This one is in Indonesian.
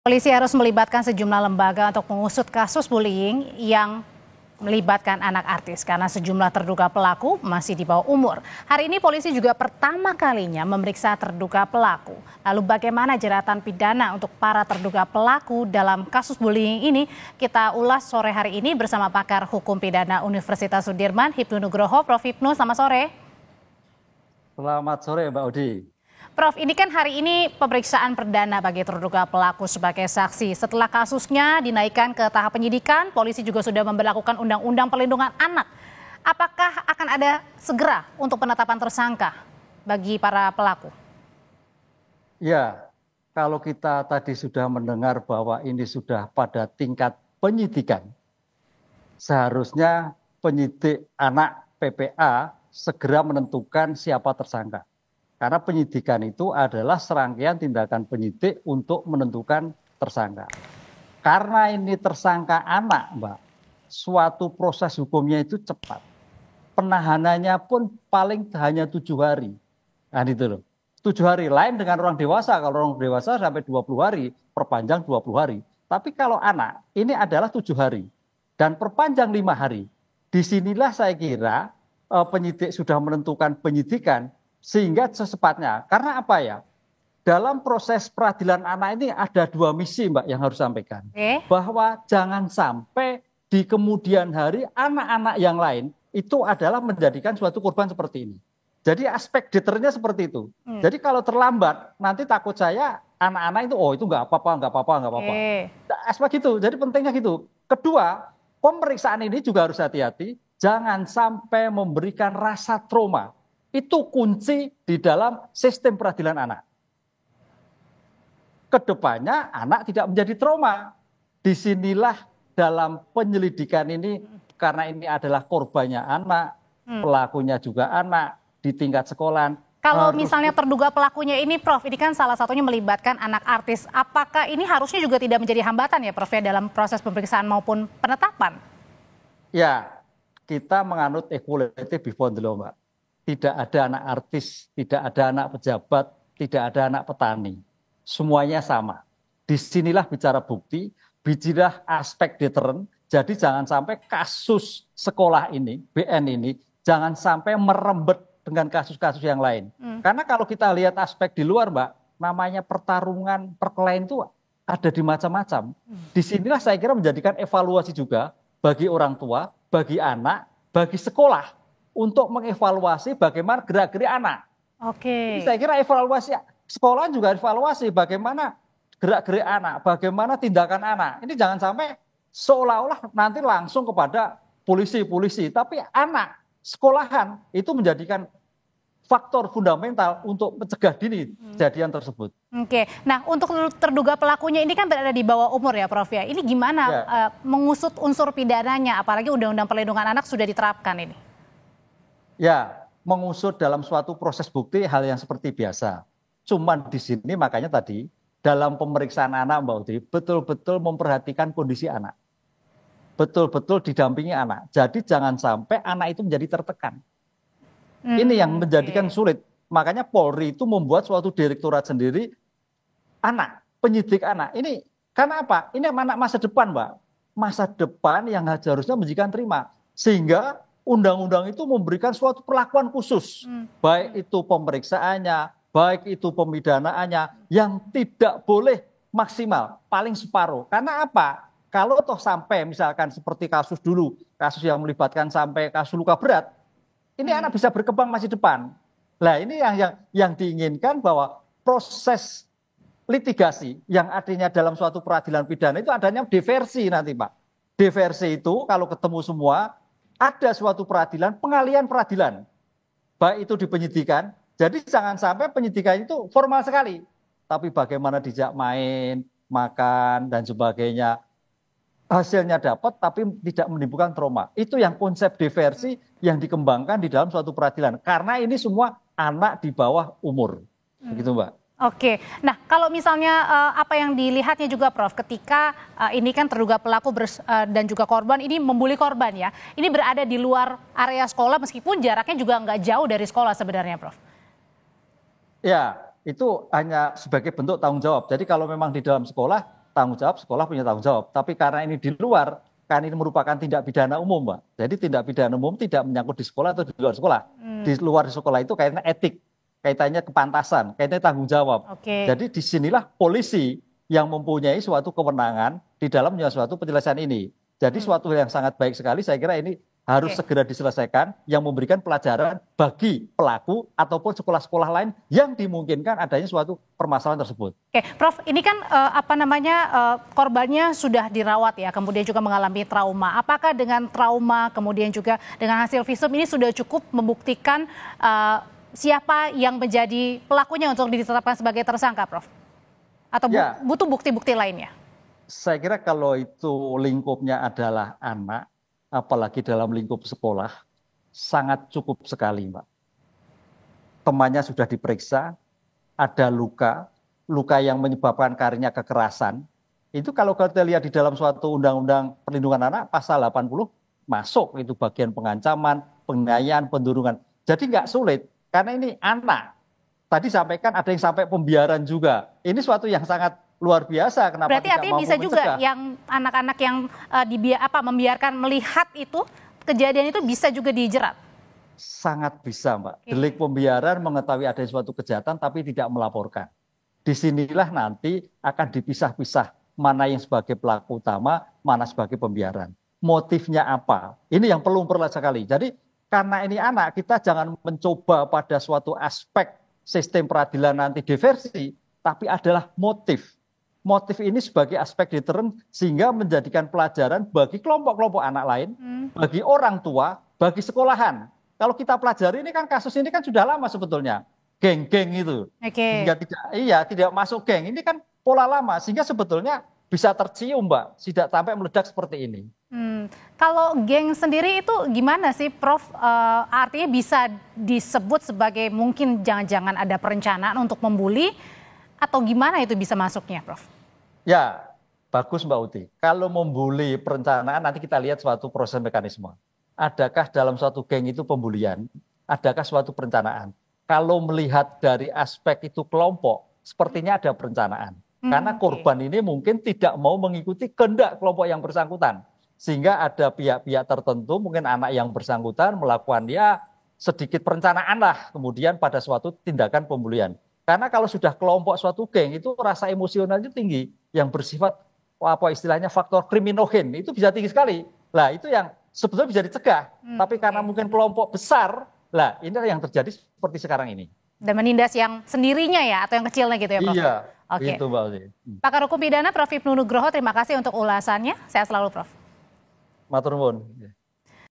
Polisi harus melibatkan sejumlah lembaga untuk mengusut kasus bullying yang melibatkan anak artis karena sejumlah terduga pelaku masih di bawah umur. Hari ini polisi juga pertama kalinya memeriksa terduga pelaku. Lalu bagaimana jeratan pidana untuk para terduga pelaku dalam kasus bullying ini? Kita ulas sore hari ini bersama pakar hukum pidana Universitas Sudirman, Hipnu Nugroho. Prof. Hipnu, selamat sore. Selamat sore Mbak Odi. Prof, ini kan hari ini pemeriksaan perdana bagi terduga pelaku sebagai saksi. Setelah kasusnya dinaikkan ke tahap penyidikan, polisi juga sudah memberlakukan Undang-Undang Perlindungan Anak. Apakah akan ada segera untuk penetapan tersangka bagi para pelaku? Ya, kalau kita tadi sudah mendengar bahwa ini sudah pada tingkat penyidikan, seharusnya penyidik anak PPA segera menentukan siapa tersangka. Karena penyidikan itu adalah serangkaian tindakan penyidik untuk menentukan tersangka. Karena ini tersangka anak, Mbak, suatu proses hukumnya itu cepat. Penahanannya pun paling hanya 7 hari. Nah itu loh. 7 hari lain dengan orang dewasa. Kalau orang dewasa sampai 20 hari, perpanjang 20 hari. Tapi kalau anak, ini adalah 7 hari. Dan perpanjang 5 hari. Disinilah saya kira penyidik sudah menentukan penyidikan, sehingga secepatnya. Karena apa ya? Dalam proses peradilan anak ini ada 2 misi Mbak yang harus sampaikan. Bahwa jangan sampai di kemudian hari anak-anak yang lain itu adalah menjadikan suatu korban seperti ini. Jadi aspek deternya seperti itu. Jadi kalau terlambat nanti takut saya anak-anak itu itu nggak apa-apa. Aspek itu. Jadi pentingnya gitu. Kedua, pemeriksaan ini juga harus hati-hati. Jangan sampai memberikan rasa trauma. Itu kunci di dalam sistem peradilan anak. Kedepannya anak tidak menjadi trauma. Disinilah dalam penyelidikan ini, karena ini adalah korbannya anak, pelakunya juga anak di tingkat sekolah. Kalau misalnya terduga pelakunya ini, Prof, ini kan salah satunya melibatkan anak artis. Apakah ini harusnya juga tidak menjadi hambatan ya, Prof, ya, dalam proses pemeriksaan maupun penetapan? Ya, kita menganut equality before the law, Mbak. Tidak ada anak artis, tidak ada anak pejabat, tidak ada anak petani. Semuanya sama. Disinilah bicara bukti, bicara aspek deteren. Jadi jangan sampai kasus sekolah ini, BN ini, jangan sampai merembet dengan kasus-kasus yang lain. Karena kalau kita lihat aspek di luar, Mbak, namanya pertarungan, perkelahian itu ada di macam-macam. Disinilah saya kira menjadikan evaluasi juga bagi orang tua, bagi anak, bagi sekolah, untuk mengevaluasi bagaimana gerak-gerik anak. Oke. Saya kira evaluasi sekolah juga evaluasi bagaimana gerak-gerik anak, bagaimana tindakan anak. Ini jangan sampai seolah-olah nanti langsung kepada polisi, tapi anak sekolahan itu menjadikan faktor fundamental untuk mencegah dini kejadian tersebut. Oke, nah untuk terduga pelakunya ini kan berada di bawah umur ya, Prof, ya. Ini gimana mengusut unsur pidananya, apalagi Undang-Undang Perlindungan Anak sudah diterapkan ini? Ya, mengusut dalam suatu proses bukti hal yang seperti biasa. Cuman di sini makanya tadi dalam pemeriksaan anak Mbak Udri betul-betul memperhatikan kondisi anak. Betul-betul didampingi anak. Jadi jangan sampai anak itu menjadi tertekan. Ini yang menjadikan sulit. Makanya Polri itu membuat suatu direktorat sendiri anak, penyidik anak. Ini karena apa? Ini anak masa depan, Mbak. Masa depan yang harusnya menjadikan terima. Sehingga undang-undang itu memberikan suatu perlakuan khusus, baik itu pemeriksaannya, baik itu pemidanaannya, yang tidak boleh maksimal, paling separuh. Karena apa? Kalau toh sampai misalkan seperti kasus dulu, kasus yang melibatkan sampai kasus luka berat, ini anak bisa berkembang masa depan. Nah ini yang diinginkan bahwa proses litigasi yang adanya dalam suatu peradilan pidana itu adanya diversi nanti, Pak. Diversi itu kalau ketemu semua, ada suatu peradilan, pengalian peradilan. Baik itu di penyidikan, jadi jangan sampai penyidikan itu formal sekali. Tapi bagaimana dijak main, makan, dan sebagainya. Hasilnya dapat, tapi tidak menimbulkan trauma. Itu yang konsep diversi yang dikembangkan di dalam suatu peradilan. Karena ini semua anak di bawah umur. Begitu, Mbak. Oke, nah kalau misalnya apa yang dilihatnya juga Prof, ketika ini kan terduga pelaku dan juga korban ini membuli korban ya, ini berada di luar area sekolah meskipun jaraknya juga nggak jauh dari sekolah sebenarnya, Prof. Ya, itu hanya sebagai bentuk tanggung jawab. Jadi kalau memang di dalam sekolah tanggung jawab, sekolah punya tanggung jawab. Tapi karena ini di luar, kan ini merupakan tindak pidana umum, Mbak. Jadi tindak pidana umum tidak menyangkut di sekolah atau di luar sekolah. Di luar sekolah itu kaitannya etik, kaitannya kepantasan, kaitannya tanggung jawab. Jadi disinilah polisi yang mempunyai suatu kewenangan di dalamnya suatu penyelesaian ini. Jadi suatu yang sangat baik sekali, saya kira ini harus segera diselesaikan yang memberikan pelajaran bagi pelaku ataupun sekolah-sekolah lain yang dimungkinkan adanya suatu permasalahan tersebut. Oke, Prof, ini kan korbannya sudah dirawat ya, kemudian juga mengalami trauma. Apakah dengan trauma kemudian juga dengan hasil visum ini sudah cukup membuktikan siapa yang menjadi pelakunya untuk ditetapkan sebagai tersangka, Prof? Atau butuh bukti-bukti lainnya? Saya kira kalau itu lingkupnya adalah anak, apalagi dalam lingkup sekolah, sangat cukup sekali, Mbak. Temannya sudah diperiksa, ada luka yang menyebabkan karirnya kekerasan. Itu kalau kita lihat di dalam suatu undang-undang perlindungan anak, pasal 80 masuk, itu bagian pengancaman, penganiayaan, pendurungan. Jadi nggak sulit, karena ini anak. Tadi sampaikan ada yang sampai pembiaran juga. Ini suatu yang sangat luar biasa. Kenapa berarti artinya bisa juga yang anak-anak yang membiarkan melihat itu kejadian itu bisa juga dijerat? Sangat bisa, Mbak. Delik pembiaran mengetahui ada suatu kejahatan tapi tidak melaporkan. Disinilah nanti akan dipisah-pisah mana yang sebagai pelaku utama, mana sebagai pembiaran. Motifnya apa? Ini yang perlu sekali. Jadi karena ini anak, kita jangan mencoba pada suatu aspek sistem peradilan nanti diversi, tapi adalah motif. Motif ini sebagai aspek deteren sehingga menjadikan pelajaran bagi kelompok-kelompok anak lain, bagi orang tua, bagi sekolahan. Kalau kita pelajari ini kan kasus ini kan sudah lama sebetulnya, geng-geng itu. Sehingga tidak masuk geng. Ini kan pola lama sehingga sebetulnya bisa tercium, Mbak, tidak sampai meledak seperti ini. Kalau geng sendiri itu gimana sih, Prof? Artinya bisa disebut sebagai mungkin jangan-jangan ada perencanaan untuk membuli atau gimana itu bisa masuknya, Prof? Ya, bagus Mbak Uti. Kalau membuli perencanaan nanti kita lihat suatu proses mekanisme. Adakah dalam suatu geng itu pembulian? Adakah suatu perencanaan? Kalau melihat dari aspek itu kelompok, sepertinya ada perencanaan. Karena korban ini mungkin tidak mau mengikuti kehendak kelompok yang bersangkutan. Sehingga ada pihak-pihak tertentu, mungkin anak yang bersangkutan melakukan sedikit perencanaan lah. Kemudian pada suatu tindakan pembulian. Karena kalau sudah kelompok suatu geng itu rasa emosionalnya tinggi. Yang bersifat istilahnya faktor kriminogen itu bisa tinggi sekali. Lah itu yang sebetulnya bisa dicegah. Tapi karena mungkin kelompok besar, lah ini yang terjadi seperti sekarang ini. Dan menindas yang sendirinya ya atau yang kecilnya gitu ya, Prof? Iya, itu Mbak Uti. Pakar Hukum Pidana Prof. Ibnu Nugroho, terima kasih untuk ulasannya. Sehat selalu, Prof. Matur nuwun.